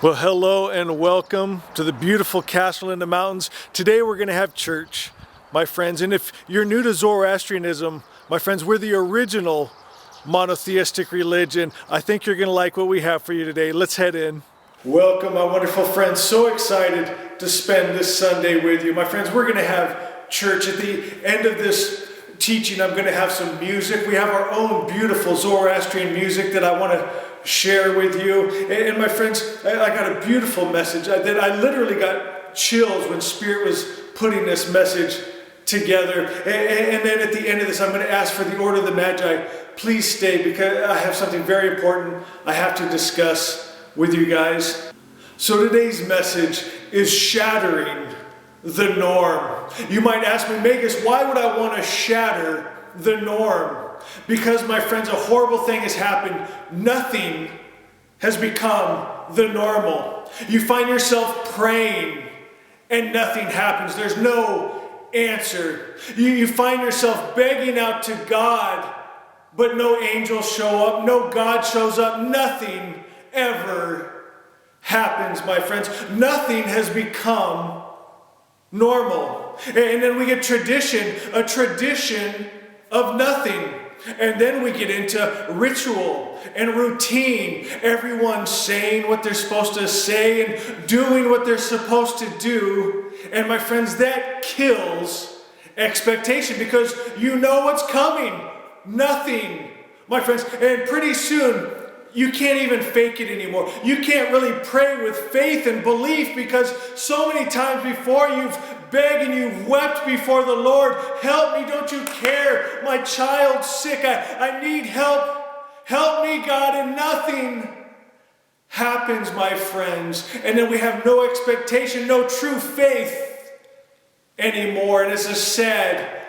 Well, hello and welcome to the beautiful castle in the mountains. Today we're going to have church, my friends. And if you're new to Zoroastrianism, my friends, we're the original monotheistic religion. I think you're going to like what we have for you today. Let's head in. Welcome, my wonderful friends. So excited to spend this Sunday with you. My friends, we're going to have church. At the end of this teaching, I'm going to have some music. We have our own beautiful Zoroastrian music that I want to share with you. And my friends, I got a beautiful message that I literally got chills when Spirit was putting this message together. And then at the end of this, I'm going to ask for the order of the magi. Please stay because I have something very important I have to discuss with you guys. So today's message is shattering the norm. You might ask me, Magus, why would I want to shatter the norm? Because, my friends, a horrible thing has happened. Nothing has become the normal. You find yourself praying and nothing happens. There's no answer. You find yourself begging out to God, but no angels show up, no God shows up. Nothing ever happens, my friends. Nothing has become normal. And then we get tradition, a tradition of nothing. And then we get into ritual and routine. Everyone saying what they're supposed to say and doing what they're supposed to do. And my friends, that kills expectation because you know what's coming. Nothing, my friends. And pretty soon, you can't even fake it anymore. You can't really pray with faith and belief because so many times before you've begged and you've wept before the Lord. Help me, don't you care? My child's sick. I need help. Help me, God. And nothing happens, my friends. And then we have no expectation, no true faith anymore. And it's a sad,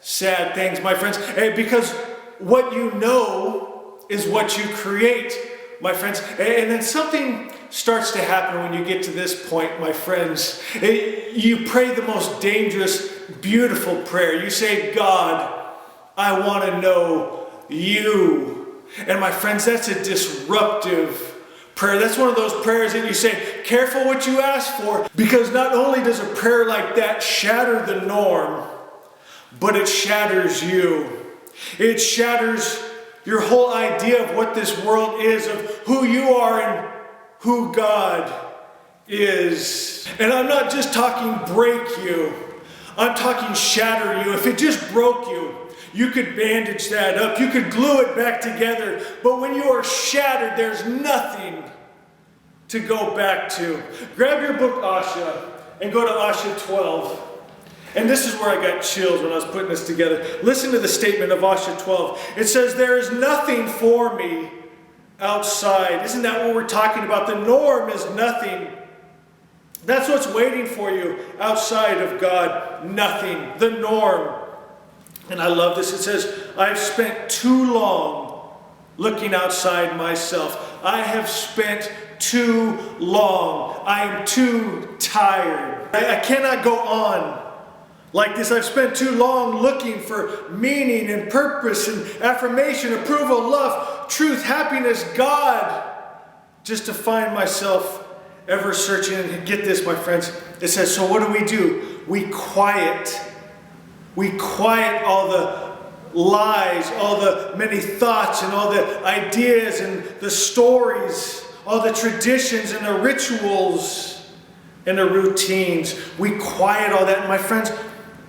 sad thing, my friends. Because what you know is what you create, my friends. And then something starts to happen when you get to this point, my friends. You pray the most dangerous, beautiful prayer. You say, God, I want to know you. And my friends, that's a disruptive prayer. That's one of those prayers that you say, careful what you ask for. Because not only does a prayer like that shatter the norm, but it shatters you. It shatters your whole idea of what this world is, of who you are and who God is. And I'm not just talking break you. I'm talking shatter you. If it just broke you, you could bandage that up. You could glue it back together. But when you are shattered, there's nothing to go back to. Grab your book, Asha, and go to Asha 12. And this is where I got chills when I was putting this together. Listen to the statement of Asha 12. It says, there is nothing for me outside. Isn't that what we're talking about? The norm is nothing. That's what's waiting for you outside of God. Nothing. The norm. And I love this. It says, I've spent too long looking outside myself. I have spent too long. I am too tired. I cannot go on like this. I've spent too long looking for meaning and purpose and affirmation, approval, love, truth, happiness, God, just to find myself ever searching. And get this, my friends. It says, so what do? We quiet. We quiet all the lies, all the many thoughts and all the ideas and the stories, all the traditions and the rituals and the routines. We quiet all that. And my friends,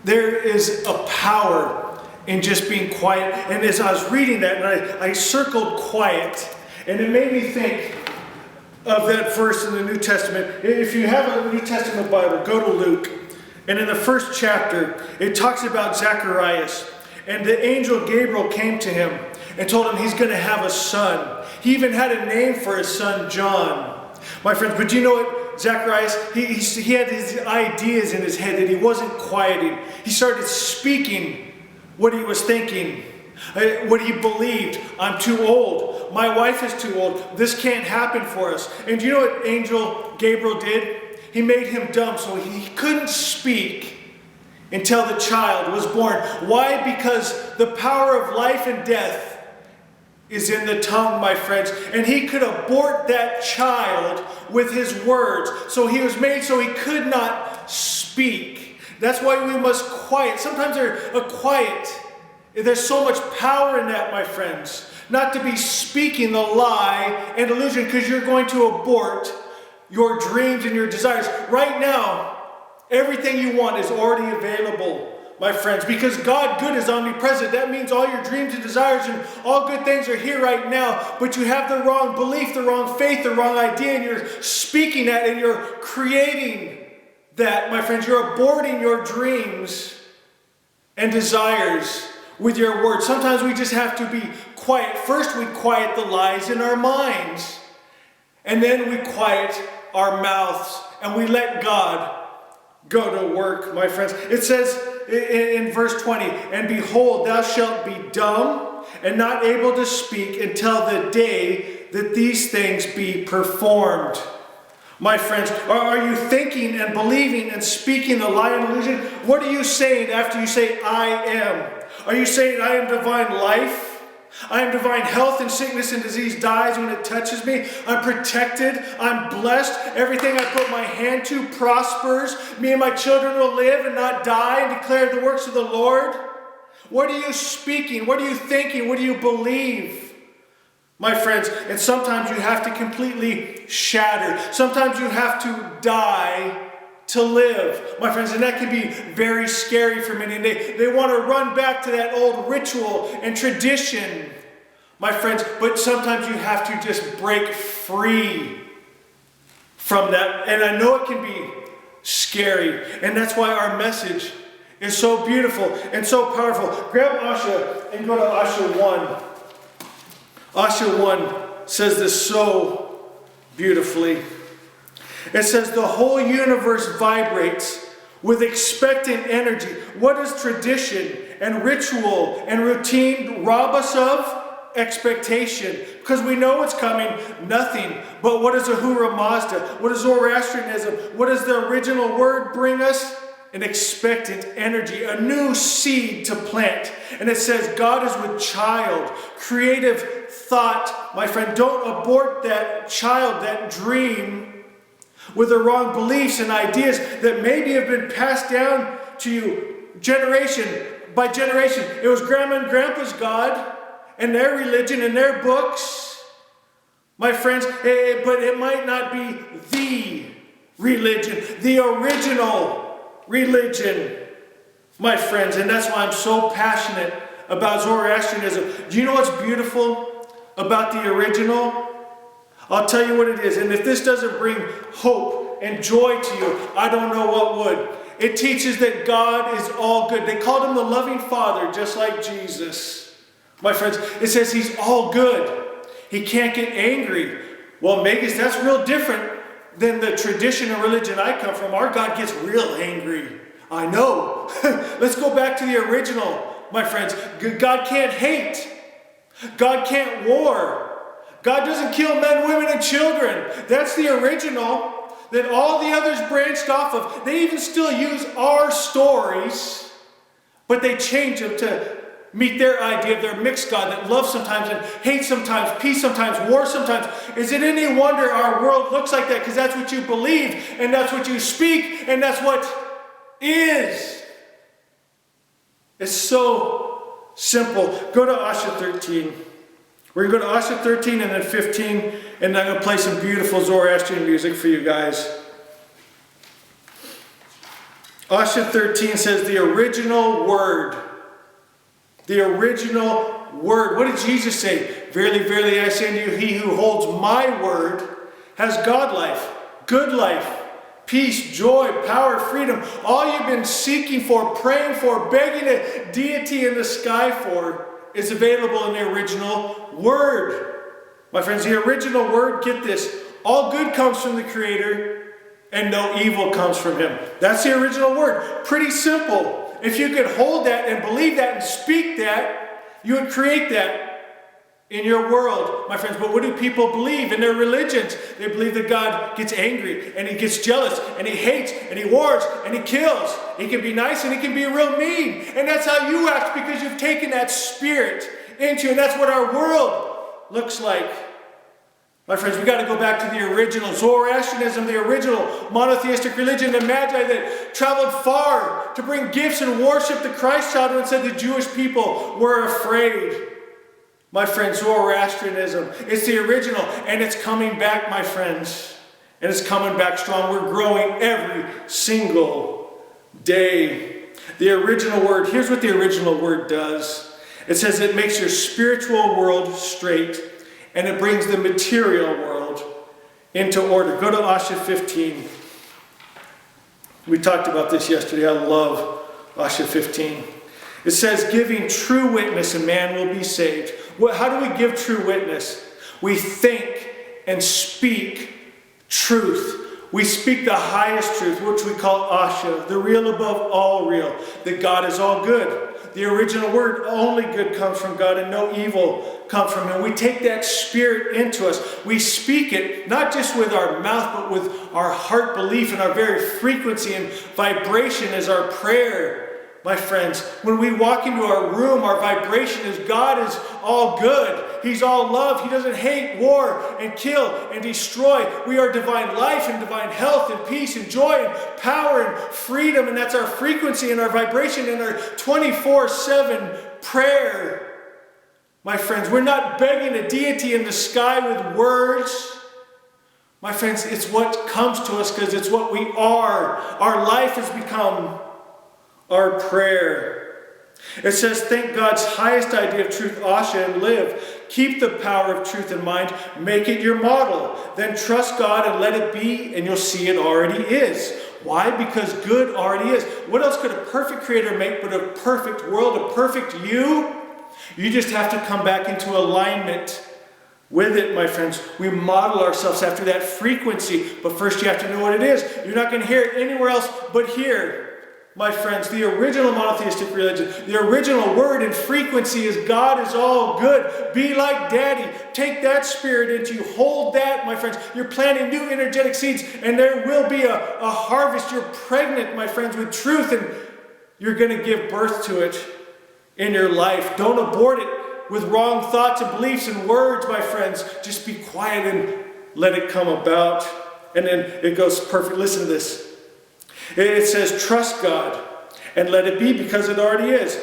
there is a power in just being quiet. And as I was reading that, and I circled quiet, and it made me think of that verse in the New Testament. If you have a New Testament Bible, go to Luke. And in the first chapter, it talks about Zacharias. And the angel Gabriel came to him and told him he's going to have a son. He even had a name for his son, John. My friends, but you know what? Zacharias, he had his ideas in his head that he wasn't quieting. He started speaking what he was thinking, what he believed. I'm too old. My wife is too old. This can't happen for us. And do you know what angel Gabriel did? He made him dumb so he couldn't speak until the child was born. Why? Because the power of life and death is in the tongue, my friends. And he could abort that child with his words. So he was made so he could not speak. That's why we must quiet. Sometimes there's so much power in that, my friends. Not to be speaking the lie and illusion, because you're going to abort your dreams and your desires. Right now, everything you want is already available, my friends, because God good is omnipresent. That means all your dreams and desires and all good things are here right now, but you have the wrong belief, the wrong faith, the wrong idea, and you're speaking that and you're creating that, my friends. You're aborting your dreams and desires with your words. Sometimes we just have to be quiet. First, we quiet the lies in our minds, and then we quiet our mouths, and we let God go to work, my friends. It says in verse 20, "And behold, thou shalt be dumb and not able to speak until the day that these things be performed." My friends, are you thinking and believing and speaking the lie and illusion? What are you saying after you say, "I am"? Are you saying, "I am divine life"? I am divine health, and sickness and disease dies when it touches me. I'm protected. I'm blessed. Everything I put my hand to prospers. Me and my children will live and not die and declare the works of the Lord. What are you speaking? What are you thinking? What do you believe, my friends? And sometimes you have to completely shatter. Sometimes you have to die to live, my friends, and that can be very scary for many. And they want to run back to that old ritual and tradition, my friends, but sometimes you have to just break free from that. And I know it can be scary, and that's why our message is so beautiful and so powerful. Grab Asha and go to Asha 1. Asha 1 says this so beautifully. It says, "The whole universe vibrates with expectant energy." What does tradition and ritual and routine rob us of? Expectation. Because we know it's coming. Nothing. But what is Ahura Mazda? What is Zoroastrianism? What does the original word bring us? An expectant energy, a new seed to plant. And it says God is with child. Creative thought, my friend. Don't abort that child, that dream, with the wrong beliefs and ideas that maybe have been passed down to you generation by generation. It was Grandma and Grandpa's God and their religion and their books, my friends, but it might not be the religion, the original religion, my friends. And that's why I'm so passionate about Zoroastrianism. Do you know what's beautiful about the original? I'll tell you what it is. And if this doesn't bring hope and joy to you, I don't know what would. It teaches that God is all good. They called him the loving Father, just like Jesus. My friends, it says he's all good. He can't get angry. Well, Megas, that's real different than the tradition and religion I come from. Our God gets real angry. I know. Let's go back to the original, my friends. God can't hate. God can't war. God doesn't kill men, women, and children. That's the original that all the others branched off of. They even still use our stories, but they change them to meet their idea of their mixed God that loves sometimes and hates sometimes, peace sometimes, war sometimes. Is it any wonder our world looks like that? Because that's what you believe, and that's what you speak, and that's what is. It's so simple. Go to Asha 13. We're going to go to Asha 13 and then 15, and I'm going to play some beautiful Zoroastrian music for you guys. Asha 13 says the original word. The original word. What did Jesus say? "Verily, verily, I say unto you, he who holds my word has God life, good life, peace, joy, power, freedom." All you've been seeking for, praying for, begging a deity in the sky for is available in the original word. My friends, the original word, get this, all good comes from the Creator and no evil comes from him. That's the original word. Pretty simple. If you could hold that and believe that and speak that, you would create that in your world, my friends. But what do people believe in their religions? They believe that God gets angry and he gets jealous and he hates and he wars and he kills. He can be nice and he can be real mean. And that's how you act because you've taken that spirit into you. And that's what our world looks like. My friends, we got to go back to the original Zoroastrianism, the original monotheistic religion, the magi that traveled far to bring gifts and worship the Christ child, and said the Jewish people were afraid. My friends, Zoroastrianism, it's the original, and it's coming back, my friends. And it's coming back strong. We're growing every single day. The original word, here's what the original word does. It says it makes your spiritual world straight, and it brings the material world into order. Go to Asha 15. We talked about this yesterday. I love Asha 15. It says, giving true witness, and man will be saved. How do we give true witness? We think and speak truth. We speak the highest truth, which we call Asha, the real above all real, that God is all good. The original word, only good comes from God and no evil comes from Him. We take that spirit into us. We speak it, not just with our mouth, but with our heart belief, and our very frequency and vibration is our prayer. My friends, when we walk into our room, our vibration is God is all good. He's all love. He doesn't hate, war, and kill, and destroy. We are divine life and divine health and peace and joy and power and freedom. And that's our frequency and our vibration and our 24/7 prayer. My friends, we're not begging a deity in the sky with words. My friends, it's what comes to us because it's what we are. Our life has become our prayer. It says, think God's highest idea of truth, Asha, and live. Keep the power of truth in mind. Make it your model. Then trust God and let it be, and you'll see it already is. Why? Because good already is. What else could a perfect creator make but a perfect world, a perfect you? You just have to come back into alignment with it, my friends. We model ourselves after that frequency, but first you have to know what it is. You're not going to hear it anywhere else but here. My friends, the original monotheistic religion, the original word and frequency is God is all good. Be like Daddy. Take that spirit into you. Hold that, my friends. You're planting new energetic seeds, and there will be a harvest. You're pregnant, my friends, with truth, and you're going to give birth to it in your life. Don't abort it with wrong thoughts and beliefs and words, my friends. Just be quiet and let it come about. And then it goes perfect. Listen to this. It says, trust God and let it be because it already is.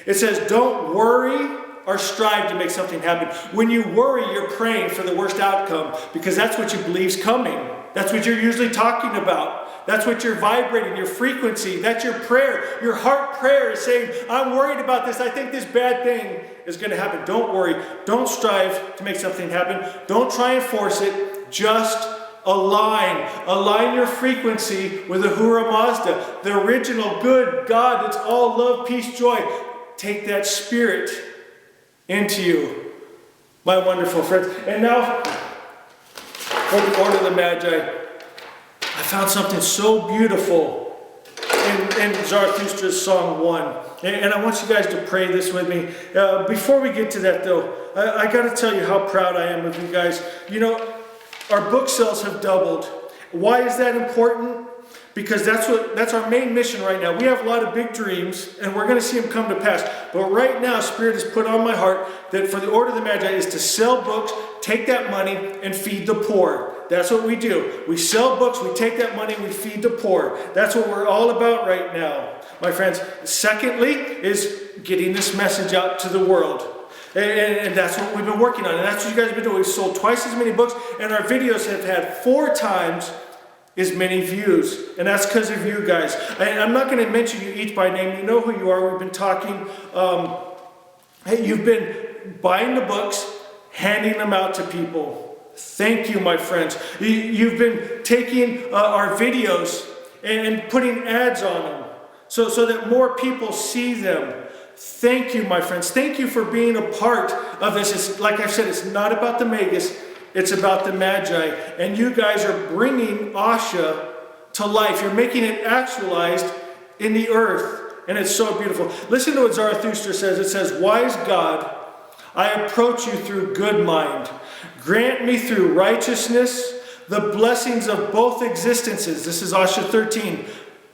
It says, don't worry or strive to make something happen. When you worry, you're praying for the worst outcome because that's what you believe is coming. That's what you're usually talking about. That's what you're vibrating, your frequency. That's your prayer. Your heart prayer is saying, I'm worried about this. I think this bad thing is going to happen. Don't worry. Don't strive to make something happen. Don't try and force it. Just align your frequency with the Ahura Mazda, the original good God that's all love, peace, joy. Take that spirit into you, my wonderful friends. And now, for the order of the Magi, I found something so beautiful in Zarathustra's Song 1. And I want you guys to pray this with me. Before we get to that, though, I got to tell you how proud I am of you guys. You know, our book sales have doubled. Why is that important? Because that's our main mission right now. We have a lot of big dreams, and we're going to see them come to pass. But right now, Spirit has put on my heart that for the Order of the Magi is to sell books, take that money, and feed the poor. That's what we do. We sell books, we take that money, and we feed the poor. That's what we're all about right now, my friends. Secondly is getting this message out to the world. And that's what we've been working on. And that's what you guys have been doing. We've sold twice as many books, and our videos have had 4 times as many views. And that's because of you guys. I'm not going to mention you each by name. You know who you are. We've been talking. Hey, you've been buying the books, handing them out to people. Thank you, my friends. You've been taking our videos and putting ads on them so that more people see them. Thank you, my friends. Thank you for being a part of this. It's, like I said, it's not about the Magus. It's about the Magi. And you guys are bringing Asha to life. You're making it actualized in the earth. And it's so beautiful. Listen to what Zarathustra says. It says, wise God, I approach you through good mind. Grant me through righteousness the blessings of both existences. This is Asha 13.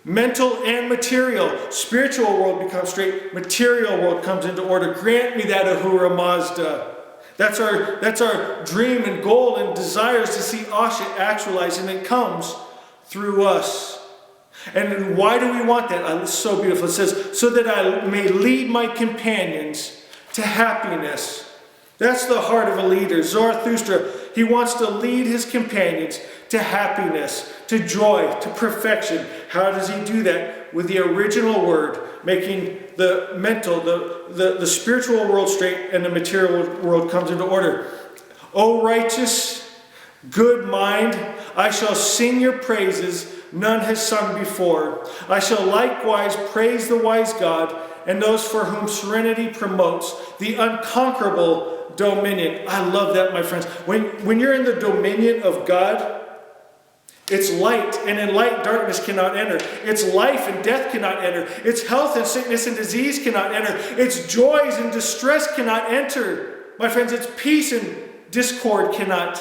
Mental and material. Spiritual world becomes straight. Material world comes into order. Grant me that Ahura Mazda. That's our dream and goal and desire, is to see Asha actualize, and it comes through us. And why do we want that? It's so beautiful. It says, so that I may lead my companions to happiness. That's the heart of a leader. Zarathustra, he wants to lead his companions to happiness, to joy, to perfection. How does he do that? With the original word, making the mental, the spiritual world straight, and the material world comes into order. O righteous, good mind, I shall sing your praises, none has sung before. I shall likewise praise the wise God, and those for whom serenity promotes the unconquerable dominion. I love that, my friends. When you're in the dominion of God, it's light, and in light darkness cannot enter. It's life and death cannot enter. It's health and sickness and disease cannot enter. It's joys and distress cannot enter. My friends, it's peace and discord cannot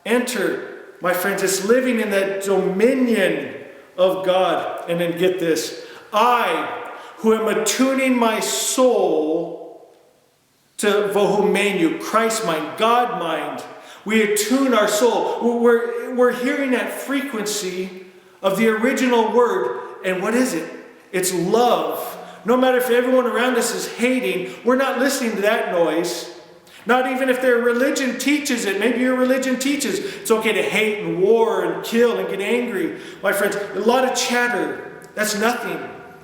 enter. My friends, it's living in that dominion of God. And then get this. I, who am attuning my soul to Vohumenu, Christ mind, God mind. We attune our soul. We're hearing that frequency of the original word. And what is it? It's love. No matter if everyone around us is hating, we're not listening to that noise. Not even if their religion teaches it. Maybe your religion teaches it's okay to hate and war and kill and get angry. My friends, a lot of chatter. That's nothing.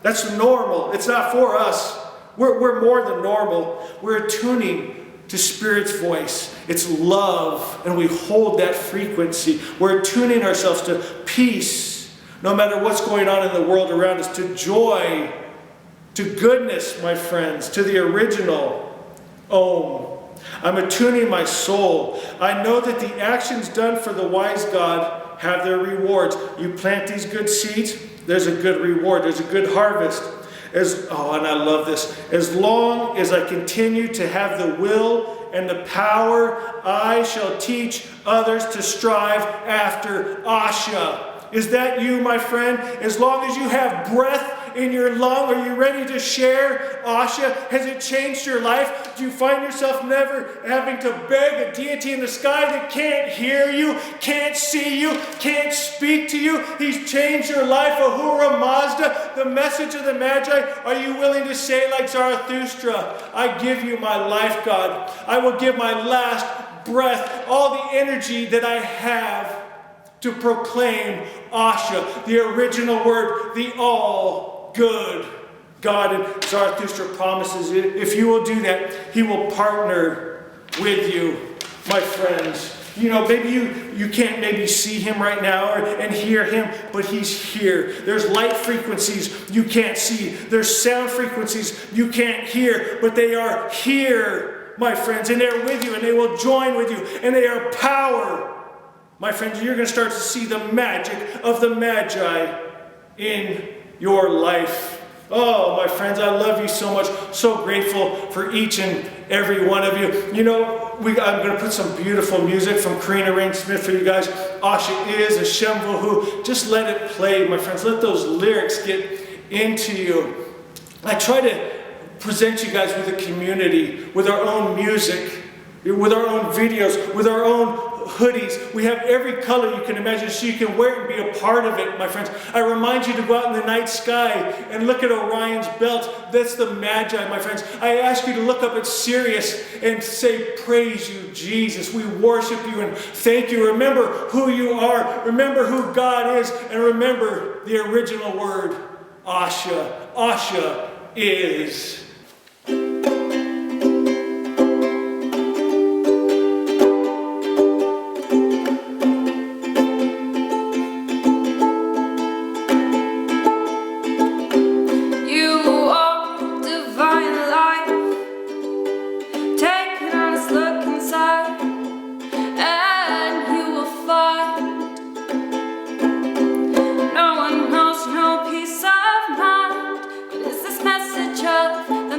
That's normal. It's not for us. We're more than normal. We're attuning to Spirit's voice. It's love, and we hold that frequency. We're attuning ourselves to peace, no matter what's going on in the world around us, to joy, to goodness, my friends, to the original Om. I'm attuning my soul. I know that the actions done for the wise God have their rewards. You plant these good seeds, there's a good reward, there's a good harvest. And I love this. As long as I continue to have the will and the power, I shall teach others to strive after Asha. Is that you, my friend? As long as you have breath in your lung, are you ready to share Asha? Has it changed your life? Do you find yourself never having to beg a deity in the sky that can't hear you, can't see you, can't speak to you? He's changed your life. Ahura Mazda, the message of the Magi. Are you willing to say like Zarathustra, I give you my life, God. I will give my last breath, all the energy that I have to proclaim Asha, the original word, the all good God. And Zarathustra promises, if you will do that, he will partner with you, my friends. You know, maybe you can't maybe see him right now and hear him, but he's here. There's light frequencies you can't see. There's sound frequencies you can't hear, but they are here, my friends, and they're with you, and they will join with you, and they are power. My friends, you're going to start to see the magic of the Magi in your life. Oh, my friends, I love you so much. So grateful for each and every one of you. You know, I'm going to put some beautiful music from Karina Rain Smith for you guys. Asha is a Shemvahu. Just let it play, my friends. Let those lyrics get into you. I try to present you guys with a community, with our own music, with our own videos, with our own hoodies. We have every color you can imagine, so you can wear it and be a part of it, my friends. I remind you to go out in the night sky and look at Orion's belt. That's the Magi, my friends. I ask you to look up at Sirius and say, praise you, Jesus. We worship you and thank you. Remember who you are. Remember who God is. And remember the original word, Asha. Asha is. No one knows, no peace of mind. What is this message of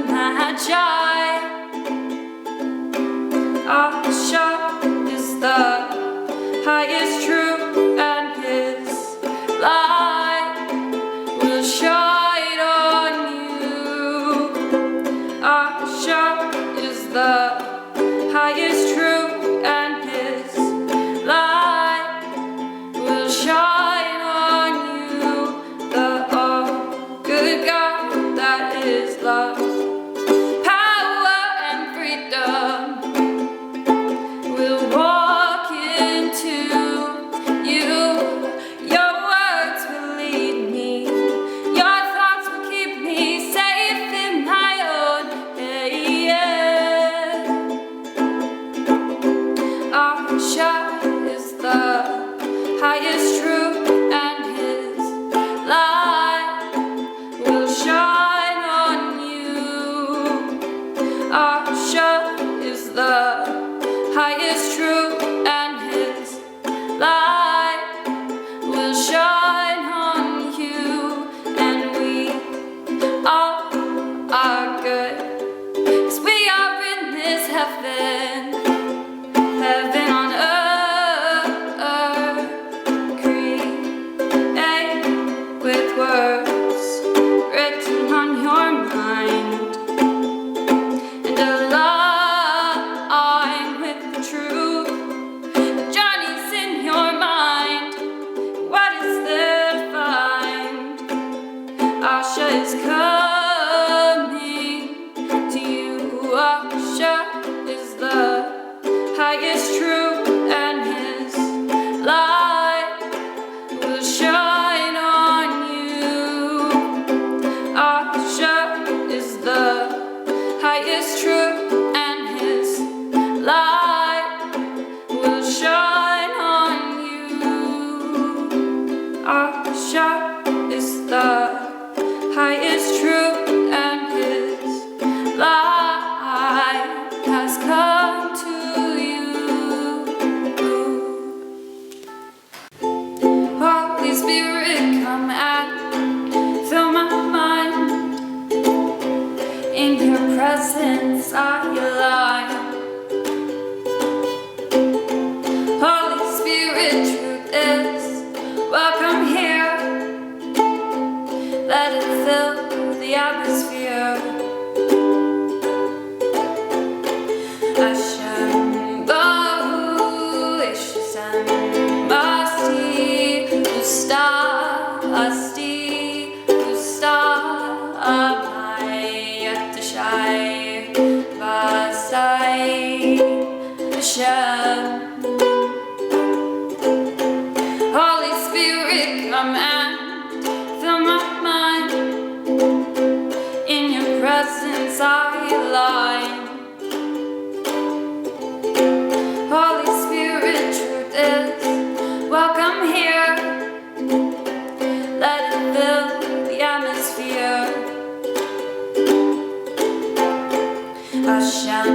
shine on you, and we all are good, 'cause we are in this heaven on earth, create with words written on your mind, and align with the truth. The journey's in your mind. What is there to find? Asha is coming to you. Asha is the highest truth, and his light will shine on you. Asha is the highest truth, and his light will shine on you. Asha is the highest truth, and his light has come to you. Holy Spirit, come and fill my mind. In your presence I align. Holy Spirit, truth is welcome here. Let it fill the atmosphere. Hashem, Baruch, Hashem, Basti, Usta, Asti, Usta, Amai, Atashai, Basai, Hashem. Holy Spirit, come and fill my mind. In your presence I align. Holy Spirit, truth is welcome here. Let it fill the atmosphere. Hashem,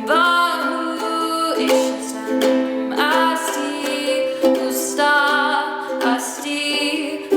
Baruch, Hashem, Asti, Usta, Asti,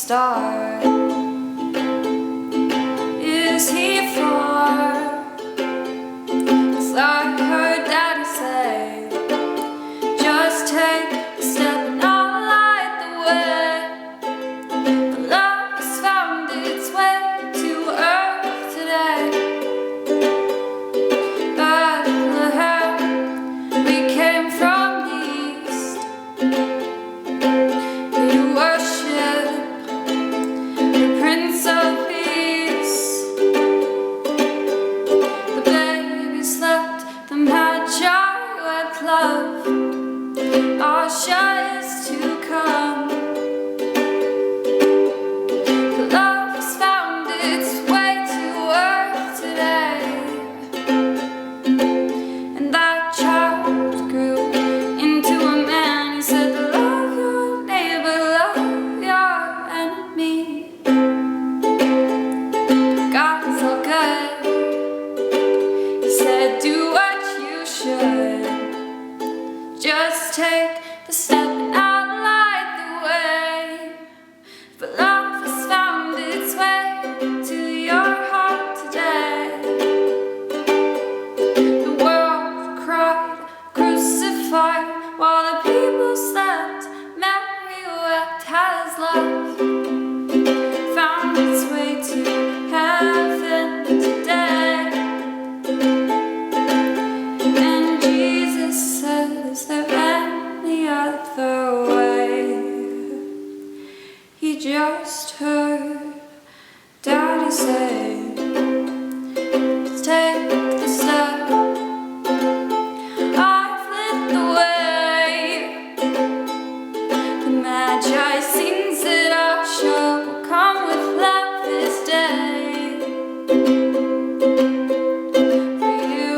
start. Is he far? 'Cause I heard Daddy say, just take a step and I'll light the way. The love has found its way to earth today. Bethlehem, we came from the east. We worship the Prince of Peace. The baby slept, the magi wept love. Our shine is to come. The love has found its way to earth today. And that child grew into a man. He said, love your neighbor, love your enemy. God is all good. He said, do what you should. Just take the step and I'll light the way. But love has found its way to your heart today. The world cried, crucified, while the people slept. Mary wept as love found its way to heaven today. And Jesus said, is there any other way? He just heard Daddy say, let's take the step. I've lit the way. The magi sings that our show will come with love this day. For you,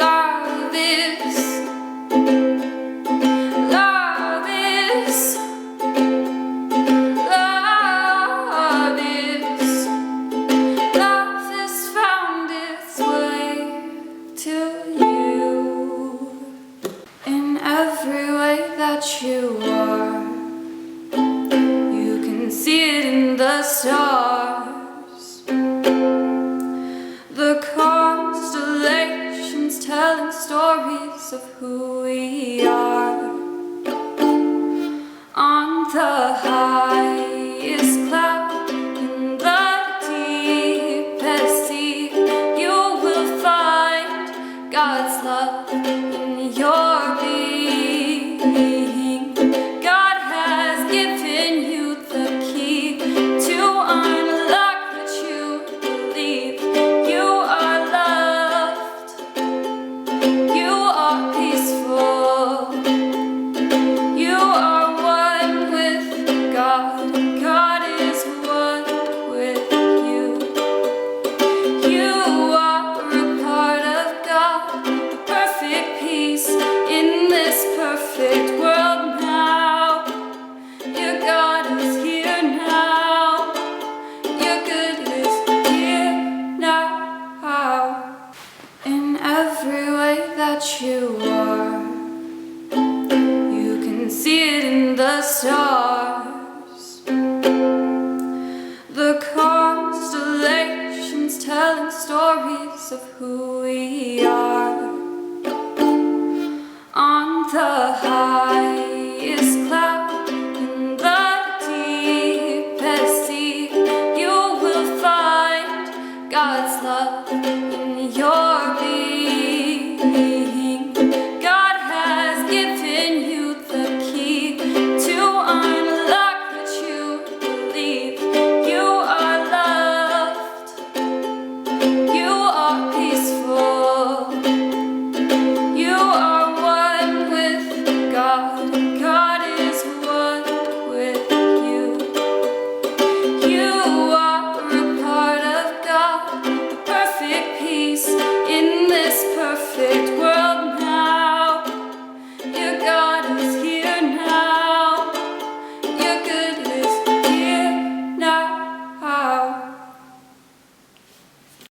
love is, love is, love is, love has found its way to you. In every way that you are, you can see it in the stars. The constellations telling stories of who we are. On the highest cloud, in the deepest sea, you will find God's love in your being. God has given you the key to unlock what you believe. You are loved, you are peaceful, you are one with God. God is one with you. You are a part of God, perfect peace in this perfect world now. Your God is here now. Your good is here now. In every way that you are, you can see it in the stars. The constellations telling stories of who we are. On the high